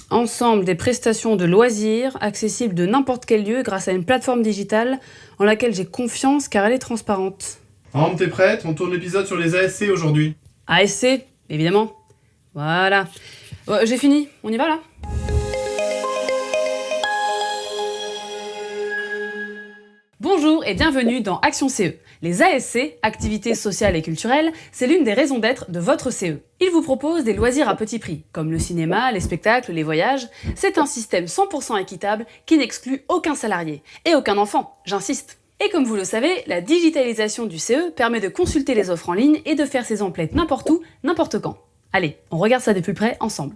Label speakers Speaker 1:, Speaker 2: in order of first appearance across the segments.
Speaker 1: Ensemble des prestations de loisirs accessibles de n'importe quel lieu grâce à une plateforme digitale en laquelle j'ai confiance car elle est transparente.
Speaker 2: Rome, t'es prête? On tourne l'épisode sur les ASC aujourd'hui.
Speaker 1: ASC, évidemment. Voilà. J'ai fini, on y va là? Bonjour et bienvenue dans Action CE. Les ASC, activités sociales et culturelles, c'est l'une des raisons d'être de votre CE. Ils vous proposent des loisirs à petit prix, comme le cinéma, les spectacles, les voyages. C'est un système 100% équitable qui n'exclut aucun salarié. Et aucun enfant, j'insiste. Et comme vous le savez, la digitalisation du CE permet de consulter les offres en ligne et de faire ses emplettes n'importe où, n'importe quand. Allez, on regarde ça de plus près ensemble.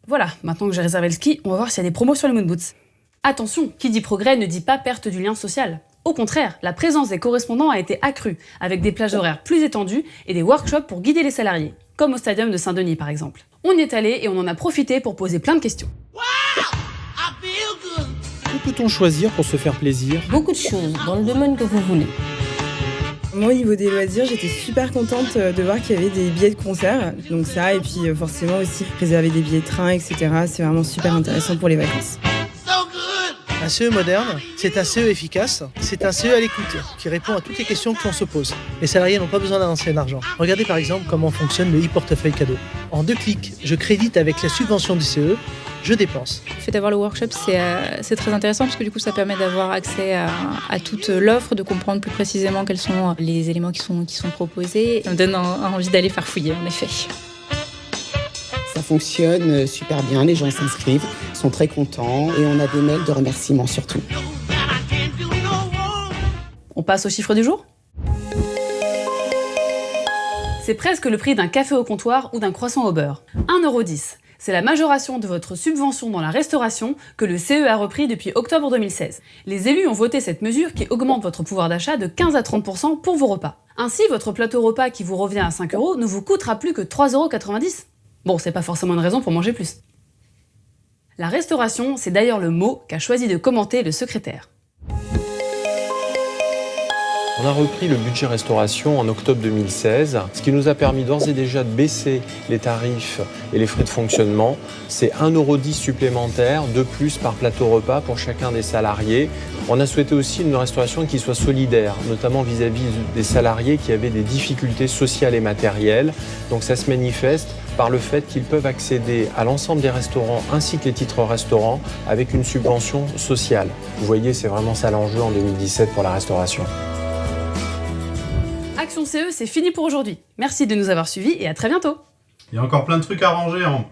Speaker 1: Voilà, maintenant que j'ai réservé le ski, on va voir s'il y a des promos sur les moon boots. Attention, qui dit progrès ne dit pas perte du lien social. Au contraire, la présence des correspondants a été accrue, avec des plages horaires plus étendues et des workshops pour guider les salariés, comme au Stadium de Saint-Denis par exemple. On y est allé et on en a profité pour poser plein de questions.
Speaker 3: Que peut-on choisir pour se faire plaisir?
Speaker 4: Beaucoup de choses, dans le domaine que vous voulez.
Speaker 5: Moi, au niveau des loisirs, j'étais super contente de voir qu'il y avait des billets de concert. Donc ça, et puis forcément aussi réserver des billets de train, etc. C'est vraiment super intéressant pour les vacances.
Speaker 6: Un CE moderne, c'est un CE efficace, c'est un CE à l'écoute, qui répond à toutes les questions que l'on se pose. Les salariés n'ont pas besoin d'avancer l'argent. Regardez par exemple comment fonctionne le e-portefeuille cadeau. En 2 clics, je crédite avec la subvention du CE, je dépense.
Speaker 7: Le fait d'avoir le workshop, c'est très intéressant parce que du coup, ça permet d'avoir accès à toute l'offre, de comprendre plus précisément quels sont les éléments qui sont proposés. Ça me donne envie d'aller farfouiller, en effet.
Speaker 8: Ça fonctionne super bien, les gens s'inscrivent, sont très contents et on a des mails de remerciements surtout.
Speaker 1: On passe au chiffre du jour? C'est presque le prix d'un café au comptoir ou d'un croissant au beurre. 1,10 €. C'est la majoration de votre subvention dans la restauration que le CE a repris depuis octobre 2016. Les élus ont voté cette mesure qui augmente votre pouvoir d'achat de 15 à 30% pour vos repas. Ainsi, votre plateau repas qui vous revient à 5 € ne vous coûtera plus que 3,90 €. Bon, c'est pas forcément une raison pour manger plus. La restauration, c'est d'ailleurs le mot qu'a choisi de commenter le secrétaire.
Speaker 9: On a repris le budget restauration en octobre 2016, ce qui nous a permis d'ores et déjà de baisser les tarifs et les frais de fonctionnement. C'est 1,10 € supplémentaire de plus par plateau repas pour chacun des salariés. On a souhaité aussi une restauration qui soit solidaire, notamment vis-à-vis des salariés qui avaient des difficultés sociales et matérielles. Donc ça se manifeste par le fait qu'ils peuvent accéder à l'ensemble des restaurants ainsi que les titres restaurants avec une subvention sociale. Vous voyez, c'est vraiment ça l'enjeu en 2017 pour la restauration.
Speaker 1: Action CE, c'est fini pour aujourd'hui. Merci de nous avoir suivis et à très bientôt.
Speaker 2: Il y a encore plein de trucs à ranger, hein.